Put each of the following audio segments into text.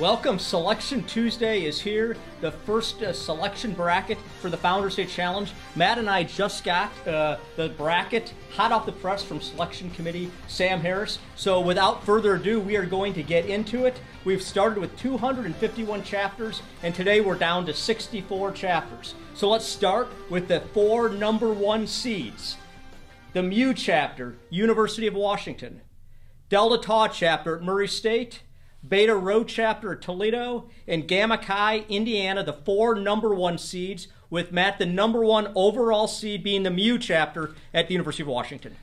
Welcome. Selection Tuesday is here. The first selection bracket for the Founders Day Challenge. Matt and I just got the bracket hot off the press from Selection Committee Sam Harris. So without further ado, we are going to get into it. We've started with 251 chapters, and today we're down to 64 chapters. So let's start with the 4 number 1 seeds. The Mu chapter, University of Washington. Delta Tau chapter at Murray State. Beta Rho chapter at Toledo, and Gamma Chi, Indiana, the 4 number 1 seeds, with Matt, the number 1 overall seed, being the Mu chapter at the University of Washington.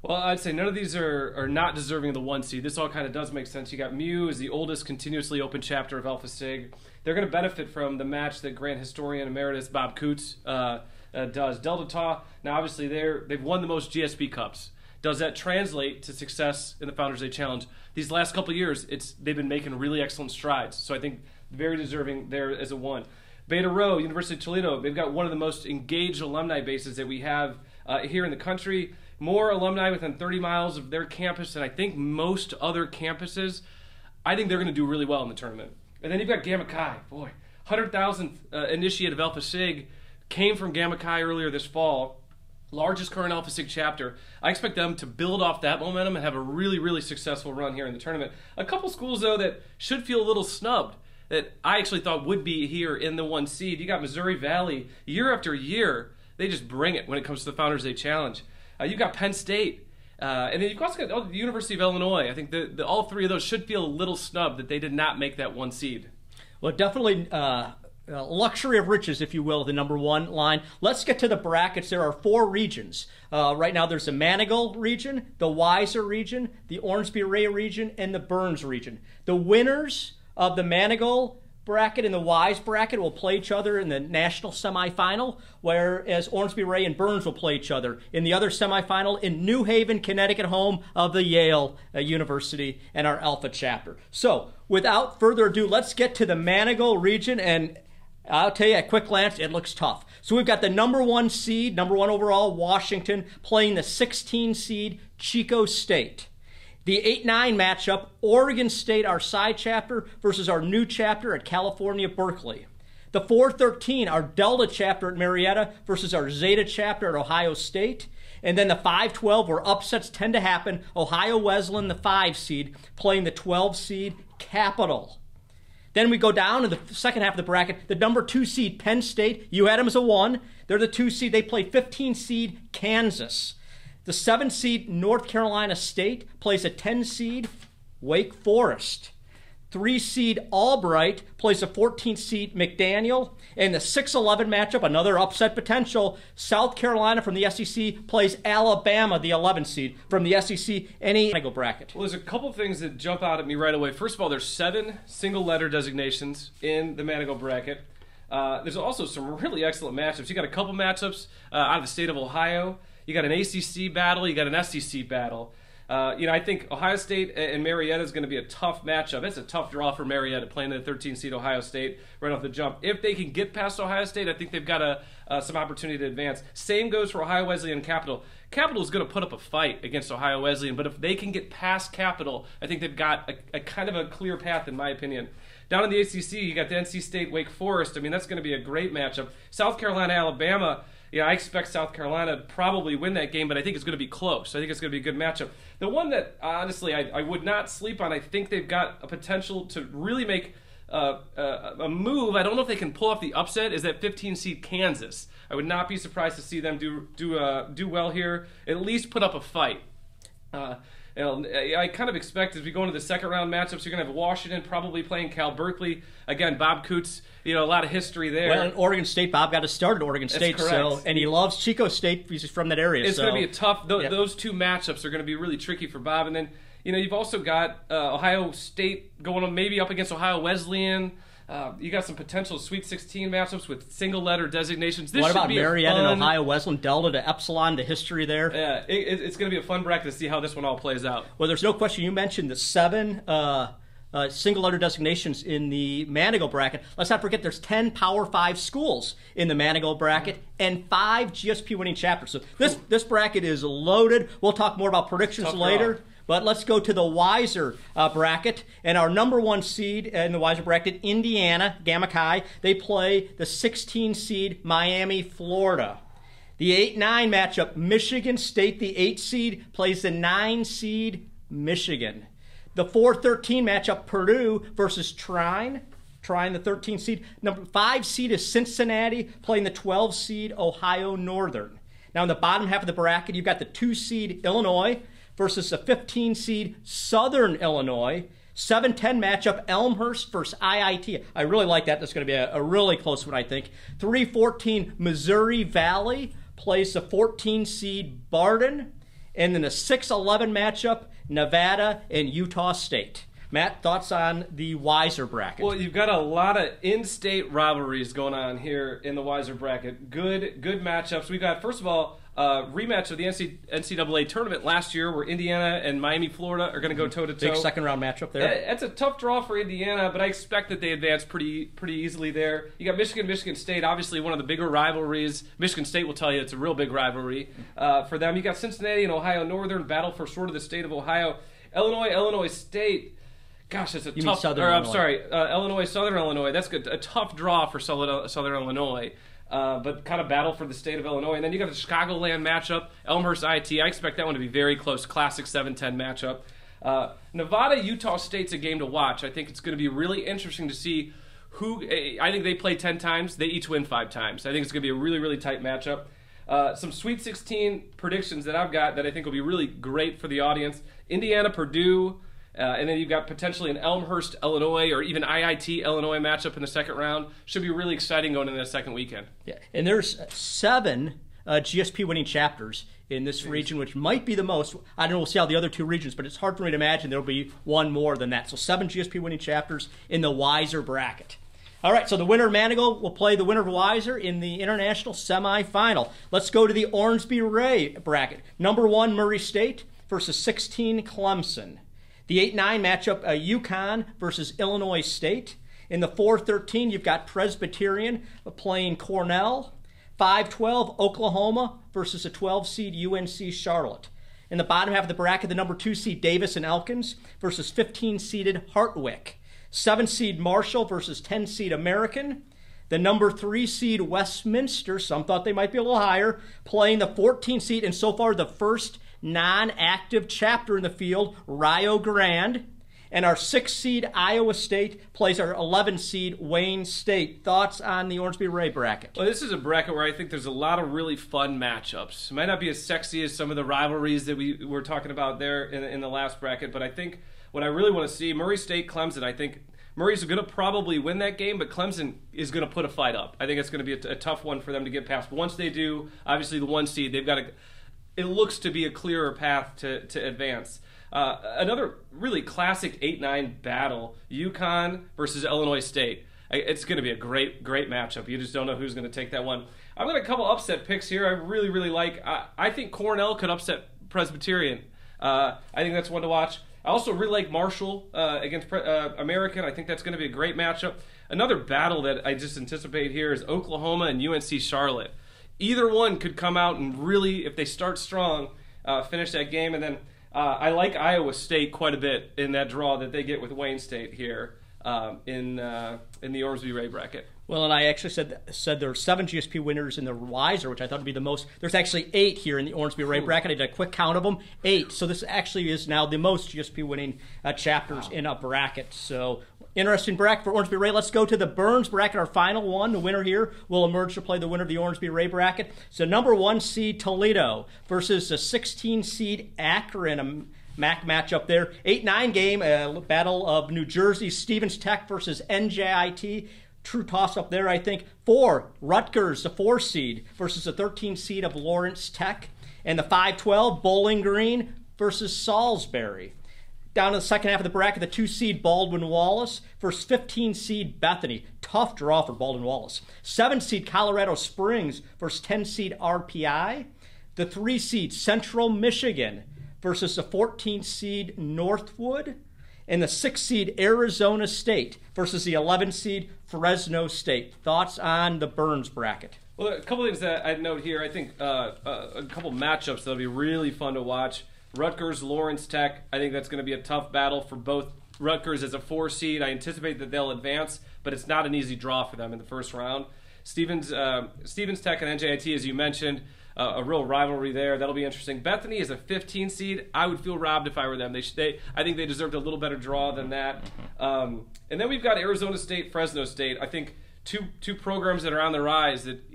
Well, I'd say none of these are not deserving of the 1 seed. This all kind of does make sense. You got Mu as the oldest continuously open chapter of Alpha Sig. They're going to benefit from the match that Grant Historian Emeritus Bob Coots does. Delta Tau, now obviously they've won the most GSP Cups. Does that translate to success in the Founders Day Challenge? These last couple of years, they've been making really excellent strides. So I think very deserving there as a 1. Beta Rho, University of Toledo, they've got one of the most engaged alumni bases that we have here in the country. More alumni within 30 miles of their campus than I think most other campuses. I think they're going to do really well in the tournament. And then you've got Gamma Chi. Boy, 100,000th initiate of Alpha Sig came from Gamma Chi earlier this fall. Largest current Alpha Sig chapter. I expect them to build off that momentum and have a really, really successful run here in the tournament. A couple schools, though, that should feel a little snubbed that I actually thought would be here in the 1 seed. You got Missouri Valley. Year after year, they just bring it when it comes to the Founders Day Challenge. You've got Penn State. And then you've also got the University of Illinois. I think all 3 of those should feel a little snubbed that they did not make that 1 seed. Well, definitely luxury of riches, if you will, the number 1 line. Let's get to the brackets. There are 4 regions. Right now there's the Manigault region, the Weiser region, the Ormsby-Ray region, and the Burns region. The winners of the Manigault bracket and the Wise bracket will play each other in the national semifinal, whereas Ormsby-Ray and Burns will play each other in the other semifinal in New Haven, Connecticut, home of the Yale University and our Alpha chapter. So without further ado, let's get to the Manigault region, and I'll tell you at quick glance, it looks tough. So we've got the number 1 seed, number 1 overall, Washington, playing the 16 seed, Chico State. The 8-9 matchup, Oregon State, our side chapter, versus our new chapter at California, Berkeley. The 4-13, our Delta chapter at Marietta versus our Zeta chapter at Ohio State. And then the 5-12, where upsets tend to happen, Ohio Wesleyan, the 5 seed, playing the 12 seed, Capital. Then we go down in the second half of the bracket, the number 2 seed, Penn State. You had them as a 1. They're the 2 seed. They play 15 seed, Kansas. The 7 seed, North Carolina State, plays a 10 seed, Wake Forest. 3 seed, Albright, plays a 14 seed, McDaniel. And the 6-11 matchup, another upset potential, South Carolina from the SEC plays Alabama, the 11 seed, from the SEC, any bracket. Well, there's a couple things that jump out at me right away. First of all, there's 7 single-letter designations in the Manigault bracket. There's also some really excellent matchups. You got a couple matchups out of the state of Ohio. You got an ACC battle. You got an SEC battle. I think Ohio State and Marietta is going to be a tough matchup. It's a tough draw for Marietta playing the 13 seed Ohio State right off the jump. If they can get past Ohio State, I think they've got some opportunity to advance. Same goes for Ohio Wesleyan and Capital. Capital is going to put up a fight against Ohio Wesleyan, but if they can get past Capital, I think they've got a kind of a clear path, in my opinion. Down in the ACC, you got the NC State Wake Forest. I mean, that's going to be a great matchup. South Carolina Alabama. Yeah, I expect South Carolina to probably win that game, but I think it's going to be close. I think it's going to be a good matchup. The one that, honestly, I would not sleep on, I think they've got a potential to really make a move. I don't know if they can pull off the upset, is that 15 seed Kansas. I would not be surprised to see them do well here, at least put up a fight. I kind of expect as we go into the second round matchups, you're going to have Washington probably playing Cal Berkeley. Again, Bob Coots, a lot of history there. Well, in Oregon State, Bob got to start at Oregon State, and he loves Chico State. He's from that area. It's going to be a tough. Those 2 matchups are going to be really tricky for Bob. And then, you've also got Ohio State going on maybe up against Ohio Wesleyan. You got some potential Sweet 16 matchups with single-letter designations. What about Marietta and Ohio Wesleyan, Delta to Epsilon, the history there? Yeah, it's going to be a fun bracket to see how this one all plays out. Well, there's no question. You mentioned the 7 single-letter designations in the Manigault bracket. Let's not forget there's 10 Power 5 schools in the Manigault bracket and 5 GSP winning chapters. So this bracket is loaded. We'll talk more about predictions later. But let's go to the Weiser bracket. And our number 1 seed in the Weiser bracket, Indiana, Gamma Chi, they play the 16 seed Miami, Florida. The 8-9 matchup, Michigan State, the 8 seed, plays the 9 seed Michigan. The 4-13 matchup, Purdue versus Trine, the 13 seed. Number 5 seed is Cincinnati, playing the 12 seed Ohio Northern. Now in the bottom half of the bracket, you've got the 2 seed Illinois versus the 15 seed Southern Illinois. 7-10 matchup, Elmhurst versus IIT. I really like that. That's going to be a really close one, I think. 3-14, Missouri Valley plays the 14 seed Barden. And then the 6-11 matchup, Nevada and Utah State. Matt, thoughts on the Weiser bracket? Well, you've got a lot of in-state rivalries going on here in the Weiser bracket. Good matchups. We got, first of all, a rematch of the NCAA tournament last year where Indiana and Miami, Florida are going to go toe-to-toe. Big second-round matchup there. It's a tough draw for Indiana, but I expect that they advance pretty easily there. You got Michigan State, obviously one of the bigger rivalries. Michigan State will tell you it's a real big rivalry for them. You got Cincinnati and Ohio Northern, battle for sort of the state of Ohio. Illinois State. Gosh, it's a you tough. Illinois, Southern Illinois. That's good. A tough draw for Southern Illinois, but kind of battle for the state of Illinois. And then you got the Chicagoland matchup, Elmhurst IT. I expect that one to be very close. Classic 7-10 matchup. Nevada Utah State's a game to watch. I think it's going to be really interesting to see who. I think they play 10 times. They each win 5 times. I think it's going to be a really tight matchup. Some Sweet 16 predictions that I've got that I think will be really great for the audience. Indiana, Purdue. And then you've got potentially an Elmhurst, Illinois, or even IIT, Illinois matchup in the second round. Should be really exciting going into the second weekend. Yeah, and there's 7 GSP winning chapters in this region, which might be the most. I don't know, we'll see how the other 2 regions, but it's hard for me to imagine there'll be one more than that. So 7 GSP winning chapters in the Weiser bracket. All right, so the winner of Manigault will play the winner of Weiser in the international semifinal. Let's go to the Ormsby-Ray bracket. Number 1, Murray State versus 16, Clemson. The 8-9 matchup, UConn versus Illinois State. In the 4-13, you've got Presbyterian playing Cornell. 5-12, Oklahoma versus a 12 seed UNC Charlotte. In the bottom half of the bracket, the number 2 seed Davis and Elkins versus 15 seeded Hartwick. 7 seed Marshall versus 10 seed American. The number 3 seed Westminster, some thought they might be a little higher, playing the 14 seed and so far the first non-active chapter in the field, Rio Grande. And our 6 seed Iowa State plays our 11 seed Wayne State. Thoughts on the Ormsby-Ray bracket? Well, this is a bracket where I think there's a lot of really fun matchups. It might not be as sexy as some of the rivalries that we were talking about there in the last bracket, but I think what I really want to see, Murray State, Clemson, I think Murray's going to probably win that game, but Clemson is going to put a fight up. I think it's going to be a tough one for them to get past. But once they do, obviously the 1 seed, they've got to... It looks to be a clearer path to advance. Another really classic 8-9 battle, UConn versus Illinois State. It's going to be a great matchup. You just don't know who's going to take that one. I've got a couple upset picks here I really like. I think Cornell could upset Presbyterian. I think that's one to watch. I also really like Marshall against American. I think that's going to be a great matchup. Another battle that I just anticipate here is Oklahoma and UNC Charlotte. Either one could come out and really, if they start strong, finish that game. And then I like Iowa State quite a bit in that draw that they get with Wayne State here in the Ormsby-Ray bracket. Well, and I actually said there are 7 GSP winners in the Weiser, which I thought would be the most. There's actually 8 here in the Ormsby-Ray bracket. I did a quick count of them, 8. So this actually is now the most GSP winning chapters in a bracket. So interesting bracket for Ormsby-Ray. Let's go to the Burns bracket, our final one. The winner here will emerge to play the winner of the Ormsby-Ray bracket. So number 1 seed Toledo versus the 16 seed Akron. MAC matchup there. 8-9 game, battle of New Jersey, Stevens Tech versus NJIT. True toss-up there, I think. 4, Rutgers, the 4 seed, versus the 13 seed of Lawrence Tech. And the 5-12, Bowling Green versus Salisbury. Down to the second half of the bracket, the 2 seed Baldwin Wallace versus 15 seed Bethany. Tough draw for Baldwin Wallace. 7 seed Colorado Springs versus 10 seed RPI. The 3 seed Central Michigan versus the 14 seed Northwood. And the 6 seed Arizona State versus the 11 seed Fresno State. Thoughts on the Burns bracket? Well, a couple things that I'd note here. I think a couple matchups that'll be really fun to watch. Rutgers, Lawrence Tech. I think that's going to be a tough battle for both. Rutgers as a 4 seed. I anticipate that they'll advance, but it's not an easy draw for them in the first round. Stevens Tech and NJIT, as you mentioned, a real rivalry there. That'll be interesting. Bethany is a 15 seed. I would feel robbed if I were them. I think they deserved a little better draw than that. And then we've got Arizona State, Fresno State. I think two programs that are on the rise that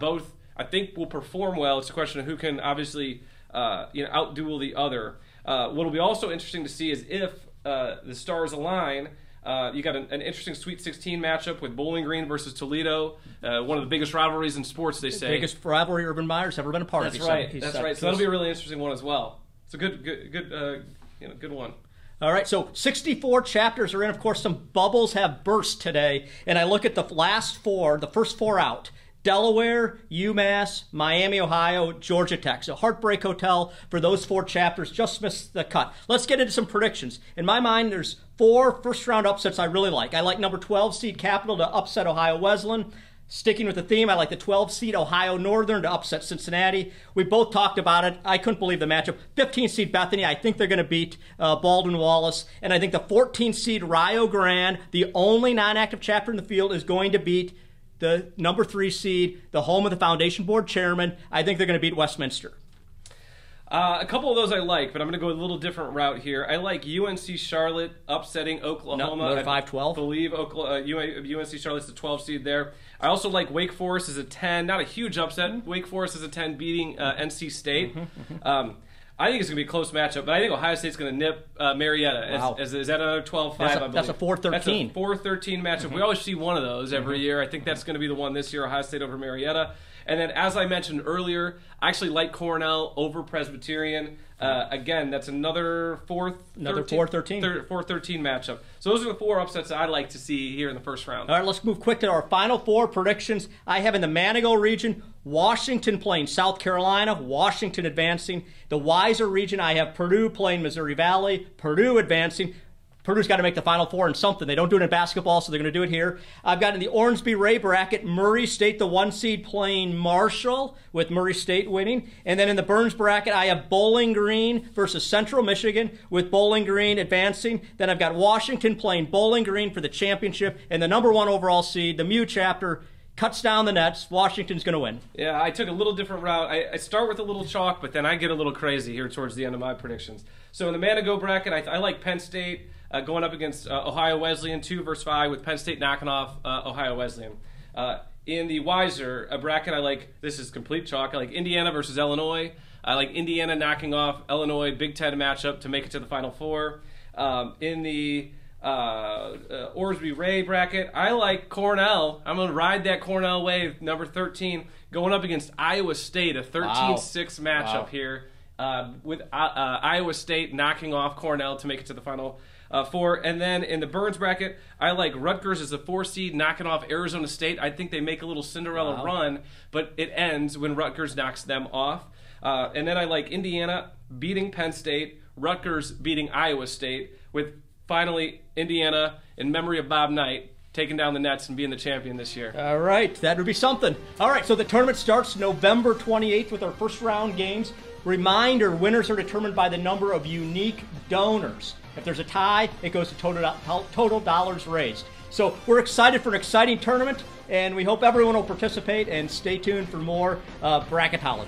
both I think will perform well. It's a question of who can obviously outduel the other. What'll be also interesting to see is if the stars align. You got an interesting Sweet 16 matchup with Bowling Green versus Toledo. One of the biggest rivalries in sports, they say. Biggest rivalry Urban Meyer's ever been a part of. That's right. So that'll be a really interesting one as well. It's a good one. All right, so 64 chapters are in. Of course, some bubbles have burst today, and I look at the last 4, the first 4 out. Delaware, UMass, Miami, Ohio, Georgia Tech. So Heartbreak Hotel for those 4 chapters just missed the cut. Let's get into some predictions. In my mind, there's 4 first-round upsets I really like. I like number 12 seed Capital to upset Ohio Wesleyan. Sticking with the theme, I like the 12 seed Ohio Northern to upset Cincinnati. We both talked about it. I couldn't believe the matchup. 15 seed Bethany, I think they're going to beat Baldwin Wallace. And I think the 14 seed Rio Grande, the only non-active chapter in the field, is going to beat the number 3 seed, the home of the Foundation Board chairman. I think they're going to beat Westminster. A couple of those I like, but I'm going to go a little different route here. I like UNC Charlotte upsetting Oklahoma. Another 5-12. I believe UNC Charlotte's the 12 seed there. I also like Wake Forest as a 10. Not a huge upset. Wake Forest as a 10 beating NC State. I think it's going to be a close matchup, but I think Ohio State's going to nip Marietta. Wow. Is that another 12-5, I believe? That's a 4-13. That's a 4-13 matchup. We always see one of those every year. I think that's going to be the one this year, Ohio State over Marietta. And then, as I mentioned earlier, I actually like Cornell over Presbyterian. Again, that's another 4-13 matchup. So those are the 4 upsets that I'd like to see here in the first round. All right, let's move quick to our final 4 predictions. I have in the Manigo region, Washington playing South Carolina, Washington advancing. The Weiser region, I have Purdue playing Missouri Valley, Purdue advancing. Purdue's got to make the Final Four in something. They don't do it in basketball, so they're going to do it here. I've got in the Ormsby-Ray bracket, Murray State, the 1 seed, playing Marshall, with Murray State winning. And then in the Burns bracket, I have Bowling Green versus Central Michigan, with Bowling Green advancing. Then I've got Washington playing Bowling Green for the championship. And the number 1 overall seed, the Mew chapter, cuts down the nets. Washington's going to win. Yeah, I took a little different route. I start with a little chalk, but then I get a little crazy here towards the end of my predictions. So in the Manigo bracket, I like Penn State going up against Ohio Wesleyan, 2-5, with Penn State knocking off Ohio Wesleyan. In the Weiser bracket, I like, this is complete chalk, I like Indiana versus Illinois. I like Indiana knocking off Illinois, Big Ten matchup to make it to the Final Four. In the Ormsby-Ray bracket, I like Cornell. I'm going to ride that Cornell wave, number 13, going up against Iowa State, a 13-6 matchup here, with Iowa State knocking off Cornell to make it to the Final Four. And then in the Burns bracket, I like Rutgers as a 4 seed knocking off Arizona State. I think they make a little Cinderella run, but it ends when Rutgers knocks them off. And then I like Indiana beating Penn State, Rutgers beating Iowa State, with finally Indiana, in memory of Bob Knight, taking down the Nets and being the champion this year. All right, that would be something. All right, so the tournament starts November 28th with our first round games. Reminder, winners are determined by the number of unique donors. If there's a tie, it goes to total dollars raised. So we're excited for an exciting tournament, and we hope everyone will participate, and stay tuned for more bracketology.